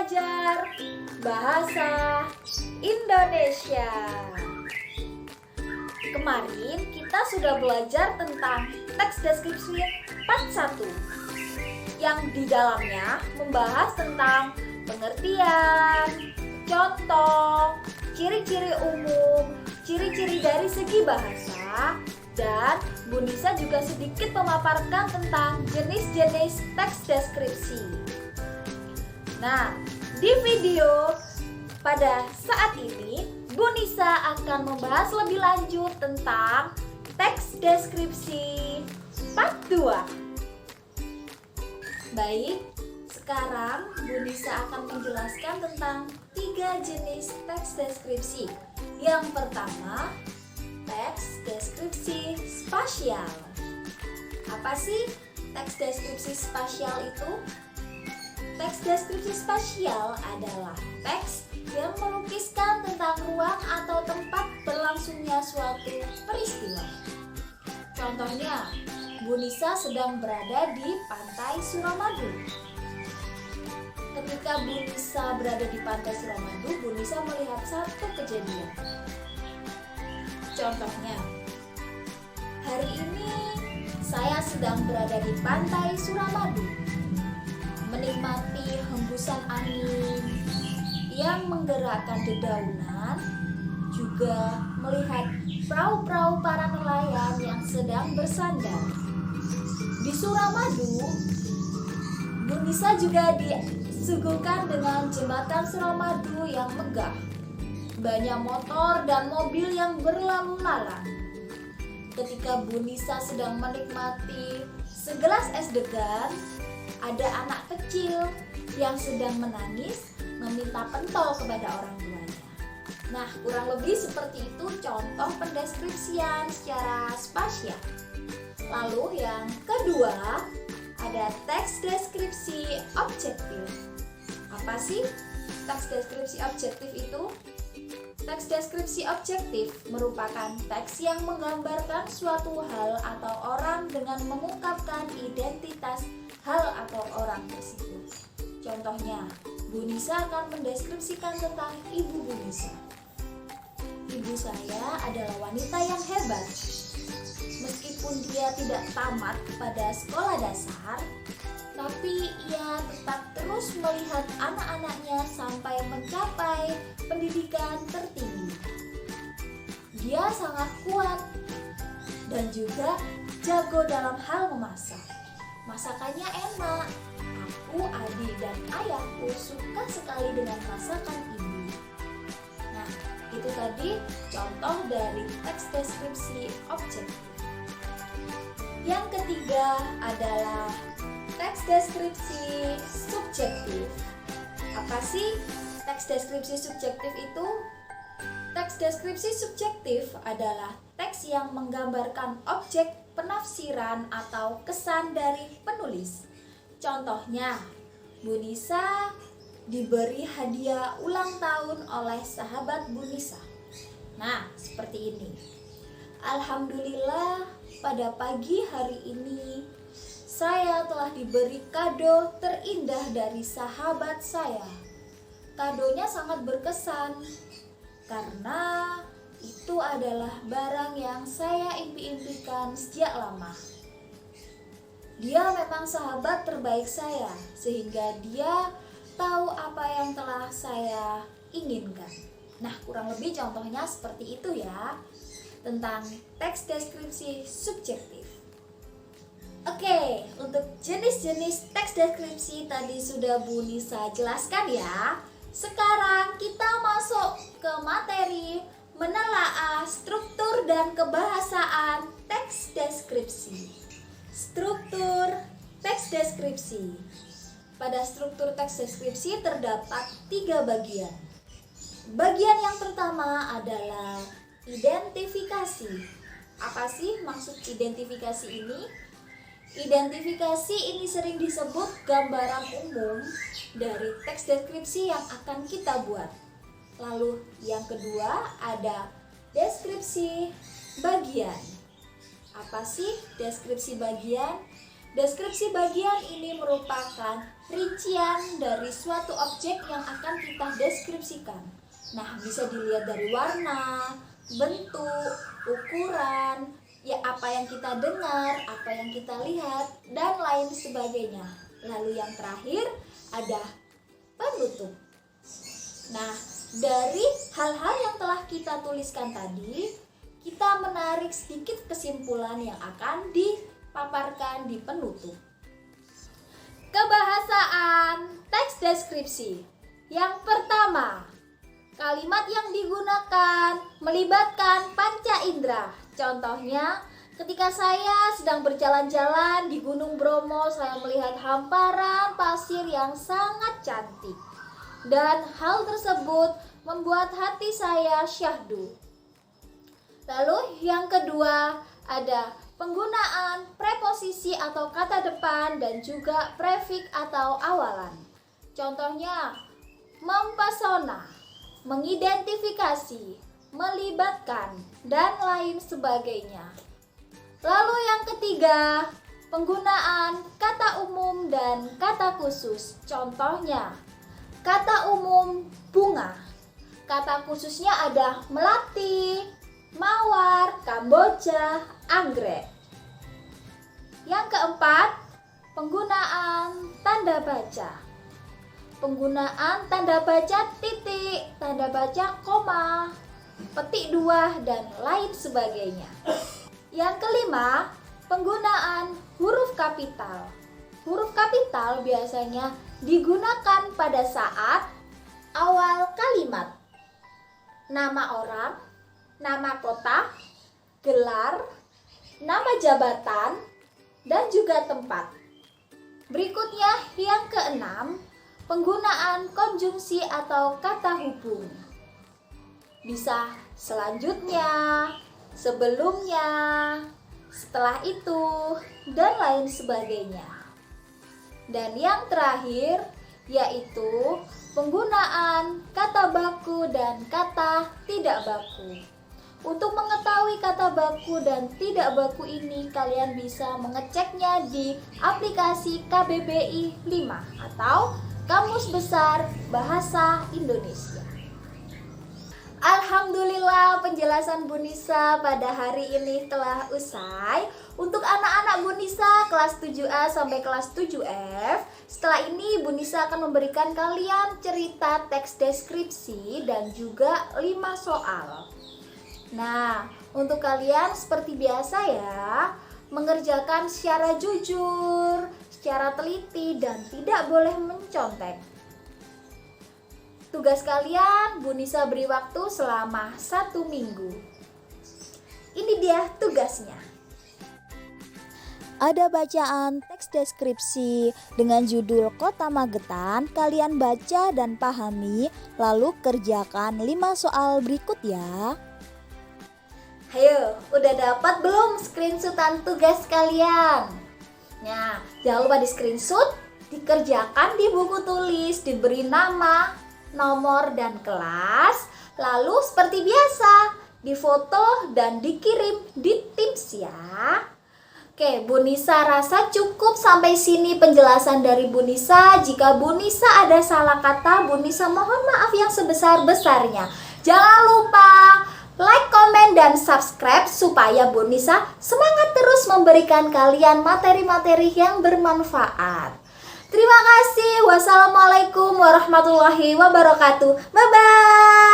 belajar bahasa Indonesia. Kemarin kita sudah belajar tentang teks deskripsi part 1 yang di dalamnya membahas tentang pengertian, contoh, ciri-ciri umum, ciri-ciri dari segi bahasa, dan Bu Nisa juga sedikit memaparkan tentang jenis-jenis teks deskripsi. Nah, di video pada saat ini Bu Nisa akan membahas lebih lanjut tentang teks deskripsi part 2. Baik, sekarang Bu Nisa akan menjelaskan tentang 3 jenis teks deskripsi. Yang pertama, teks deskripsi spasial. Apa sih teks deskripsi spasial itu? Teks deskripsi spasial adalah teks yang melukiskan tentang ruang atau tempat berlangsungnya suatu peristiwa. Contohnya, Bu Nisa sedang berada di pantai Suramadu. Ketika Bu Nisa berada di pantai Suramadu, Bu Nisa melihat satu kejadian. Contohnya, hari ini saya sedang berada di pantai Suramadu, menikmati hembusan angin yang menggerakkan dedaunan, juga melihat perahu-perahu para nelayan yang sedang bersandar. Di Suramadu, Bu Nisa juga disuguhkan dengan jembatan Suramadu yang megah. Banyak motor dan mobil yang berlalu lalang. Ketika Bu Nisa sedang menikmati segelas es degan, ada anak kecil yang sedang menangis meminta pentol kepada orang tuanya. Nah, kurang lebih seperti itu contoh pendeskripsian secara spasial. Lalu yang kedua, ada teks deskripsi objektif. Apa sih teks deskripsi objektif itu? Teks deskripsi objektif merupakan teks yang menggambarkan suatu hal atau orang dengan mengungkapkan identitas hal atau orang tersebut. Contohnya, Bu Nisa akan mendeskripsikan tentang ibu Bu Nisa. Ibu saya adalah wanita yang hebat. Meskipun dia tidak tamat pada sekolah dasar, tapi ia tetap terus melihat anak-anaknya sampai mencapai pendidikan tertinggi. Dia sangat kuat dan juga jago dalam hal memasak. Masakannya enak. Aku, adik, dan ayahku suka sekali dengan masakan ibu. Nah, itu tadi contoh dari teks deskripsi objektif. Yang ketiga adalah teks deskripsi subjektif. Apa sih teks deskripsi subjektif itu? Teks deskripsi subjektif adalah teks yang menggambarkan objek penafsiran atau kesan dari penulis. Contohnya, Bu Nisa diberi hadiah ulang tahun oleh sahabat Bu Nisa. Nah, seperti ini. Alhamdulillah, pada pagi hari ini saya telah diberi kado terindah dari sahabat saya. Kadonya sangat berkesan karena itu adalah barang yang saya impi-impikan sejak lama. Dia memang sahabat terbaik saya, sehingga dia tahu apa yang telah saya inginkan. Nah, kurang lebih contohnya seperti itu ya, tentang teks deskripsi subjektif. Oke, untuk jenis-jenis teks deskripsi tadi sudah Bu Nisa jelaskan ya. Sekarang kita masuk ke materi menelaah struktur dan kebahasaan teks deskripsi. Struktur teks deskripsi. Pada struktur teks deskripsi terdapat 3 bagian. Bagian yang pertama adalah identifikasi. Apa sih maksud identifikasi ini? Identifikasi ini sering disebut gambaran umum dari teks deskripsi yang akan kita buat. Lalu yang kedua ada deskripsi bagian. Apa sih deskripsi bagian? Deskripsi bagian ini merupakan rincian dari suatu objek yang akan kita deskripsikan. Nah, bisa dilihat dari warna, bentuk, ukuran, ya apa yang kita dengar, apa yang kita lihat, dan lain sebagainya. Lalu yang terakhir ada penutup. Nah, dari hal-hal yang telah kita tuliskan tadi, kita menarik sedikit kesimpulan yang akan dipaparkan di penutup. Kebahasaan teks deskripsi. Yang pertama, kalimat yang digunakan melibatkan panca indera. Contohnya, ketika saya sedang berjalan-jalan di Gunung Bromo, saya melihat hamparan pasir yang sangat cantik. Dan hal tersebut membuat hati saya syahdu. Lalu yang kedua ada penggunaan preposisi atau kata depan dan juga prefix atau awalan. Contohnya, mempesona, mengidentifikasi, melibatkan, dan lain sebagainya. Lalu yang ketiga, penggunaan kata umum dan kata khusus. Contohnya, kata umum bunga, kata khususnya ada melati, mawar, kamboja, anggrek. Yang keempat, penggunaan tanda baca. Penggunaan tanda baca titik, tanda baca koma, petik dua, dan lain sebagainya. Yang kelima, penggunaan huruf kapital. Huruf kapital biasanya digunakan pada saat awal kalimat. Nama orang, nama kota, gelar, nama jabatan, dan juga tempat. Berikutnya yang keenam, penggunaan konjungsi atau kata hubung. Bisa selanjutnya, sebelumnya, setelah itu, dan lain sebagainya. Dan yang terakhir yaitu penggunaan kata baku dan kata tidak baku. Untuk mengetahui kata baku dan tidak baku ini, kalian bisa mengeceknya di aplikasi KBBI 5 atau Kamus Besar Bahasa Indonesia. Alhamdulillah, penjelasan Bu Nisa pada hari ini telah usai. Untuk anak-anak Bu Nisa kelas 7A sampai kelas 7F, setelah ini Bu Nisa akan memberikan kalian cerita teks deskripsi dan juga 5 soal. Nah, untuk kalian seperti biasa ya, mengerjakan secara jujur, secara teliti, dan tidak boleh mencontek. Tugas kalian Bu Nisa beri waktu selama 1 minggu. Ini dia tugasnya. Ada bacaan teks deskripsi dengan judul Kota Magetan. Kalian baca dan pahami, lalu kerjakan 5 soal berikut ya. Ayo, udah dapat belum screenshotan tugas kalian? Nah, jangan lupa di screenshot, dikerjakan di buku tulis, diberi nama, nomor, dan kelas. Lalu seperti biasa, difoto dan dikirim di Teams ya. Oke, Bu Nisa rasa cukup sampai sini penjelasan dari Bu Nisa. Jika Bu Nisa ada salah kata, Bu Nisa mohon maaf yang sebesar-besarnya. Jangan lupa like, komen, dan subscribe supaya Bu Nisa semangat terus memberikan kalian materi-materi yang bermanfaat. Terima kasih. Wassalamualaikum warahmatullahi wabarakatuh. Bye-bye.